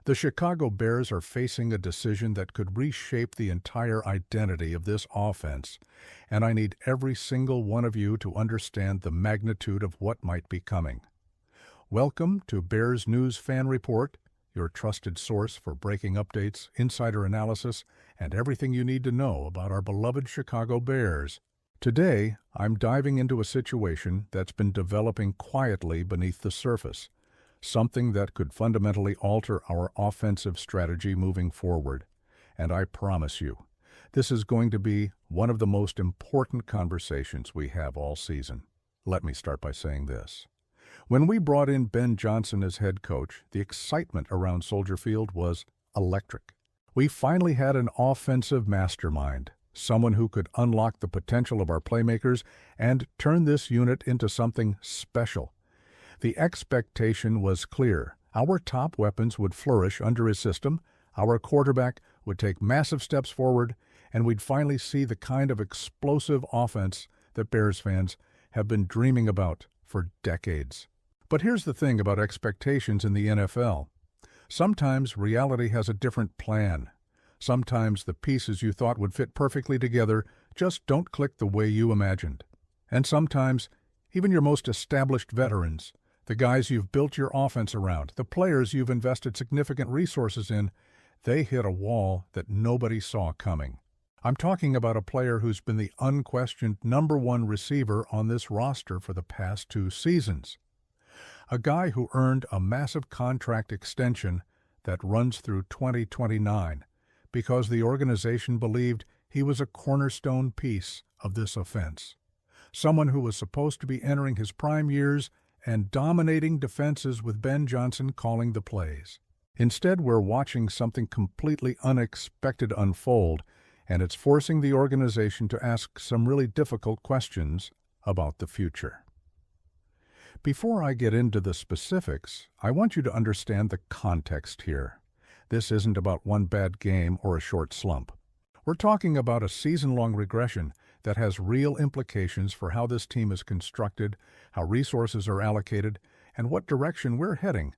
The Chicago Bears are facing a decision that could reshape the entire identity of this offense, and I need every single one of you to understand the magnitude of what might be coming. Welcome to Bears News Fan Report, your trusted source for breaking updates, insider analysis, and everything you need to know about our beloved Chicago Bears. Today, I'm diving into a situation that's been developing quietly beneath the surface, something that could fundamentally alter our offensive strategy moving forward. And I promise you, this is going to be one of the most important conversations we have all season. Let me start by saying this. When we brought in Ben Johnson as head coach, the excitement around Soldier Field was electric. We finally had an offensive mastermind, someone who could unlock the potential of our playmakers and turn this unit into something special. The expectation was clear. Our top weapons would flourish under his system, our quarterback would take massive steps forward, and we'd finally see the kind of explosive offense that Bears fans have been dreaming about for decades. But here's the thing about expectations in the NFL. Sometimes reality has a different plan. Sometimes the pieces you thought would fit perfectly together just don't click the way you imagined. And sometimes, even your most established veterans, the guys you've built your offense around, the players you've invested significant resources in, they hit a wall that nobody saw coming. I'm talking about a player who's been the unquestioned #1 receiver on this roster for the past 2 seasons. A guy who earned a massive contract extension that runs through 2029 because the organization believed he was a cornerstone piece of this offense. Someone who was supposed to be entering his prime years and dominating defenses with Ben Johnson calling the plays. Instead, we're watching something completely unexpected unfold, and it's forcing the organization to ask some really difficult questions about the future. Before I get into the specifics, I want you to understand the context here. This isn't about one bad game or a short slump. We're talking about a season-long regression that has real implications for how this team is constructed, how resources are allocated, and what direction we're heading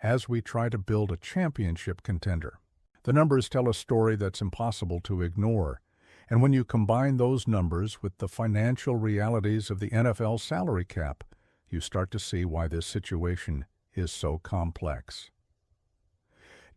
as we try to build a championship contender. The numbers tell a story that's impossible to ignore, and when you combine those numbers with the financial realities of the NFL salary cap, you start to see why this situation is so complex.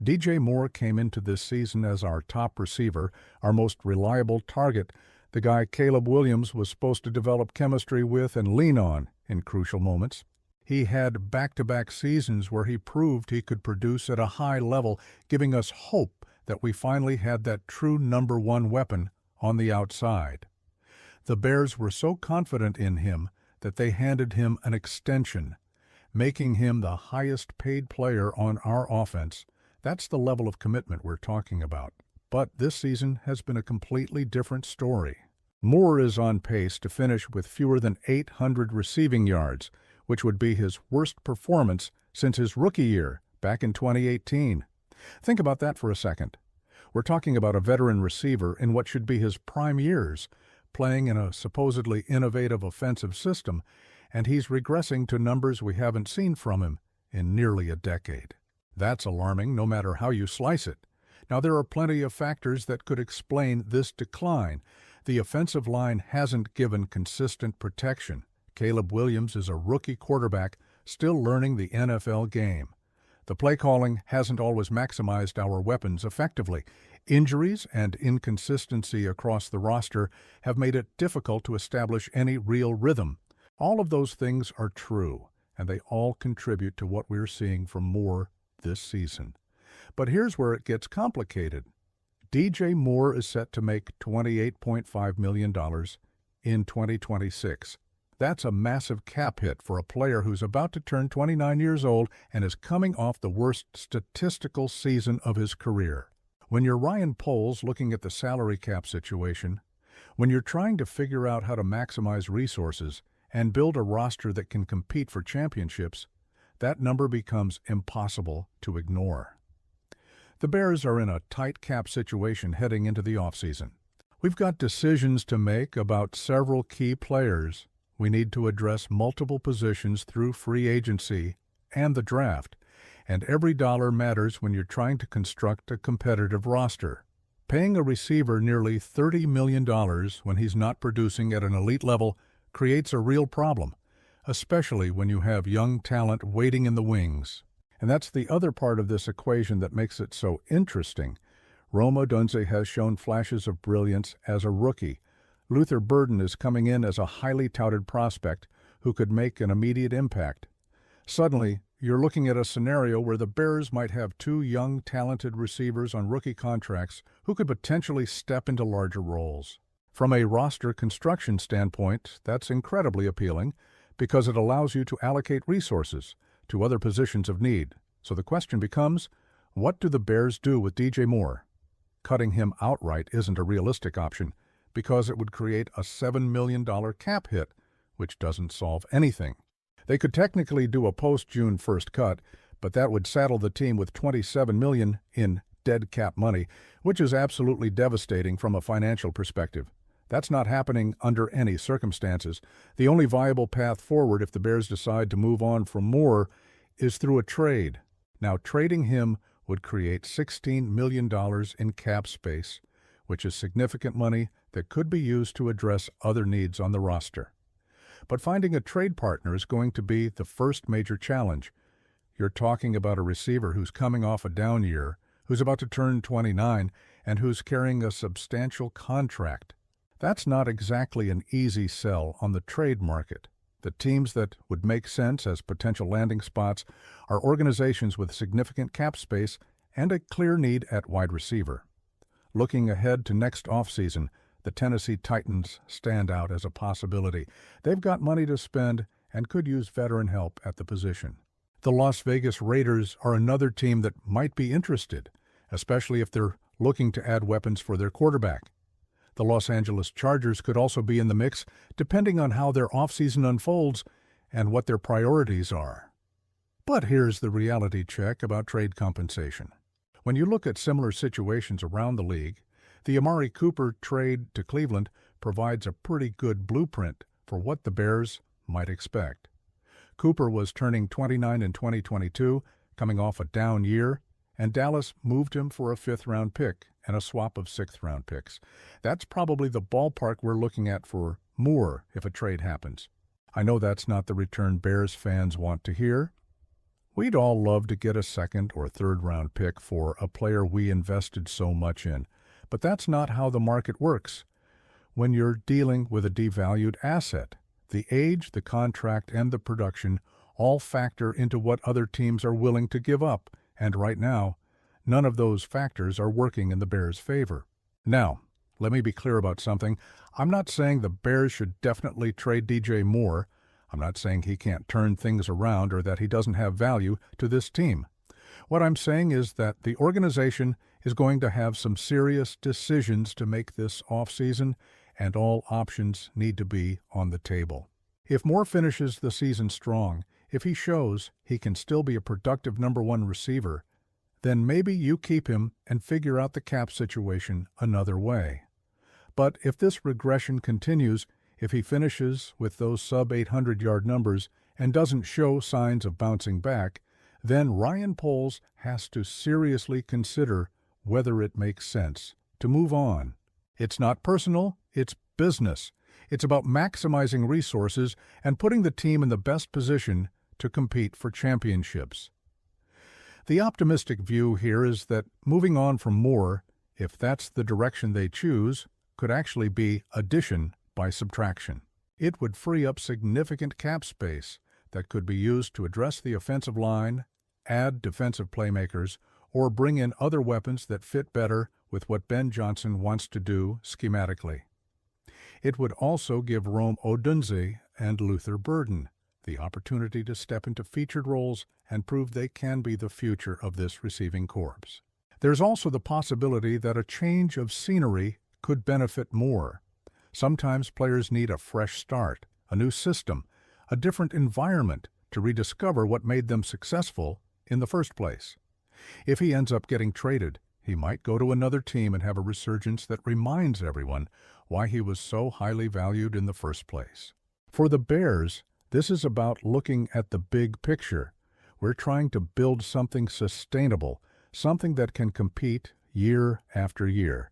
DJ Moore came into this season as our top receiver, our most reliable target, the guy Caleb Williams was supposed to develop chemistry with and lean on in crucial moments. He had back-to-back seasons where he proved he could produce at a high level, giving us hope that we finally had that true #1 weapon on the outside. The Bears were so confident in him that they handed him an extension, making him the highest-paid player on our offense. That's the level of commitment we're talking about. But this season has been a completely different story. Moore is on pace to finish with fewer than 800 receiving yards, which would be his worst performance since his rookie year back in 2018. Think about that for a second. We're talking about a veteran receiver in what should be his prime years, playing in a supposedly innovative offensive system, and he's regressing to numbers we haven't seen from him in nearly a decade. That's alarming no matter how you slice it. Now, there are plenty of factors that could explain this decline. The offensive line hasn't given consistent protection. Caleb Williams is a rookie quarterback still learning the NFL game. The play calling hasn't always maximized our weapons effectively. Injuries and inconsistency across the roster have made it difficult to establish any real rhythm. All of those things are true, and they all contribute to what we're seeing from Moore this season. But here's where it gets complicated. DJ Moore is set to make $28.5 million in 2026. That's a massive cap hit for a player who's about to turn 29 years old and is coming off the worst statistical season of his career. When you're Ryan Poles looking at the salary cap situation, when you're trying to figure out how to maximize resources and build a roster that can compete for championships, that number becomes impossible to ignore. The Bears are in a tight cap situation heading into the offseason. We've got decisions to make about several key players. We need to address multiple positions through free agency and the draft, And every dollar matters when you're trying to construct a competitive roster. Paying a receiver nearly $30 million when he's not producing at an elite level creates a real problem, especially when you have young talent waiting in the wings. And that's the other part of this equation that makes it so interesting. Rome Odunze has shown flashes of brilliance as a rookie. Luther Burden is coming in as a highly touted prospect who could make an immediate impact. Suddenly, you're looking at a scenario where the Bears might have two young, talented receivers on rookie contracts who could potentially step into larger roles. From a roster construction standpoint, that's incredibly appealing because it allows you to allocate resources to other positions of need. So the question becomes, what do the Bears do with DJ Moore? Cutting him outright isn't a realistic option because it would create a $7 million cap hit, which doesn't solve anything. They could technically do a post-June 1st cut, but that would saddle the team with $27 million in dead cap money, which is absolutely devastating from a financial perspective. That's not happening under any circumstances. The only viable path forward if the Bears decide to move on from Moore is through a trade. Now, trading him would create $16 million in cap space, which is significant money that could be used to address other needs on the roster. But finding a trade partner is going to be the first major challenge. You're talking about a receiver who's coming off a down year, who's about to turn 29, and who's carrying a substantial contract. That's not exactly an easy sell on the trade market. The teams that would make sense as potential landing spots are organizations with significant cap space and a clear need at wide receiver. Looking ahead to next offseason, the Tennessee Titans stand out as a possibility. They've got money to spend and could use veteran help at the position. The Las Vegas Raiders are another team that might be interested, especially if they're looking to add weapons for their quarterback. The Los Angeles Chargers could also be in the mix, depending on how their offseason unfolds and what their priorities are. But here's the reality check about trade compensation. When you look at similar situations around the league, the Amari Cooper trade to Cleveland provides a pretty good blueprint for what the Bears might expect. Cooper was turning 29 in 2022, coming off a down year, and Dallas moved him for a fifth-round pick and a swap of sixth-round picks. That's probably the ballpark we're looking at for Moore if a trade happens. I know that's not the return Bears fans want to hear. We'd all love to get a second or third-round pick for a player we invested so much in, but that's not how the market works. When you're dealing with a devalued asset, the age, the contract, and the production all factor into what other teams are willing to give up, and right now, none of those factors are working in the Bears' favor. Now, let me be clear about something. I'm not saying the Bears should definitely trade DJ Moore. I'm not saying he can't turn things around or that he doesn't have value to this team. What I'm saying is that the organization is going to have some serious decisions to make this offseason, and all options need to be on the table. If Moore finishes the season strong, if he shows he can still be a productive number one receiver, then maybe you keep him and figure out the cap situation another way. But if this regression continues, if he finishes with those sub-800-yard numbers and doesn't show signs of bouncing back, then Ryan Poles has to seriously consider whether it makes sense to move on. It's not personal, it's business. It's about maximizing resources and putting the team in the best position to compete for championships. The optimistic view here is that moving on from Moore, if that's the direction they choose, could actually be addition by subtraction. It would free up significant cap space that could be used to address the offensive line, add defensive playmakers, or bring in other weapons that fit better with what Ben Johnson wants to do schematically. It would also give Rome Odunze and Luther Burden the opportunity to step into featured roles and prove they can be the future of this receiving corps. There's also the possibility that a change of scenery could benefit Moore. Sometimes players need a fresh start, a new system, a different environment to rediscover what made them successful in the first place. If he ends up getting traded, he might go to another team and have a resurgence that reminds everyone why he was so highly valued in the first place. For the Bears, this is about looking at the big picture. We're trying to build something sustainable, something that can compete year after year.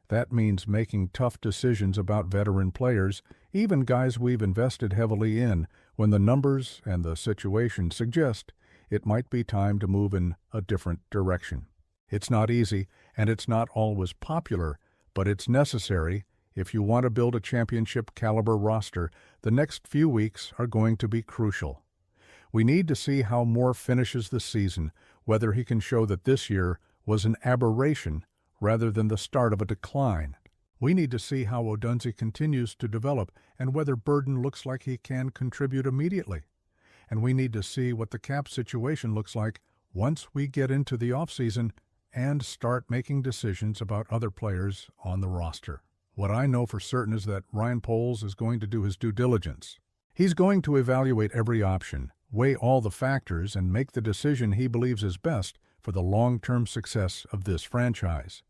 That means making tough decisions about veteran players, even guys we've invested heavily in, when the numbers and the situation suggest it might be time to move in a different direction. It's not easy, and it's not always popular, but it's necessary. If you want to build a championship-caliber roster, the next few weeks are going to be crucial. We need to see how Moore finishes the season, whether he can show that this year was an aberration rather than the start of a decline. We need to see how Odunze continues to develop and whether Burden looks like he can contribute immediately. And we need to see what the cap situation looks like once we get into the offseason and start making decisions about other players on the roster. What I know for certain is that Ryan Poles is going to do his due diligence. He's going to evaluate every option, weigh all the factors, and make the decision he believes is best for the long-term success of this franchise.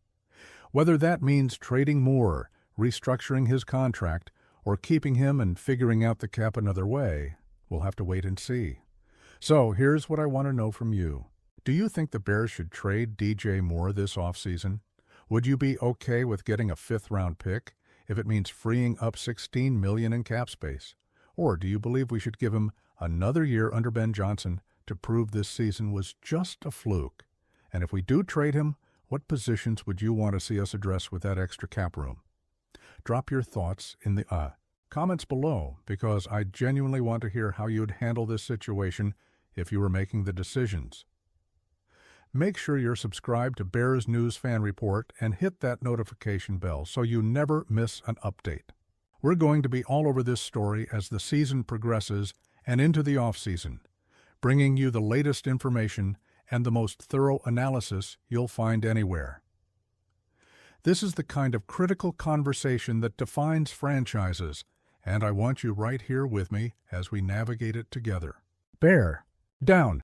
Whether that means trading Moore, restructuring his contract, or keeping him and figuring out the cap another way, we'll have to wait and see. So here's what I want to know from you. Do you think the Bears should trade DJ Moore this offseason? Would you be okay with getting a fifth-round pick if it means freeing up $16 million in cap space? Or do you believe we should give him another year under Ben Johnson to prove this season was just a fluke? And if we do trade him, what positions would you want to see us address with that extra cap room? Drop your thoughts in the comments below, because I genuinely want to hear how you'd handle this situation if you were making the decisions. Make sure you're subscribed to Bears News Fan Report and hit that notification bell so you never miss an update. We're going to be all over this story as the season progresses and into the offseason, bringing you the latest information and the most thorough analysis you'll find anywhere. This is the kind of critical conversation that defines franchises, and I want you right here with me as we navigate it together. Bear down.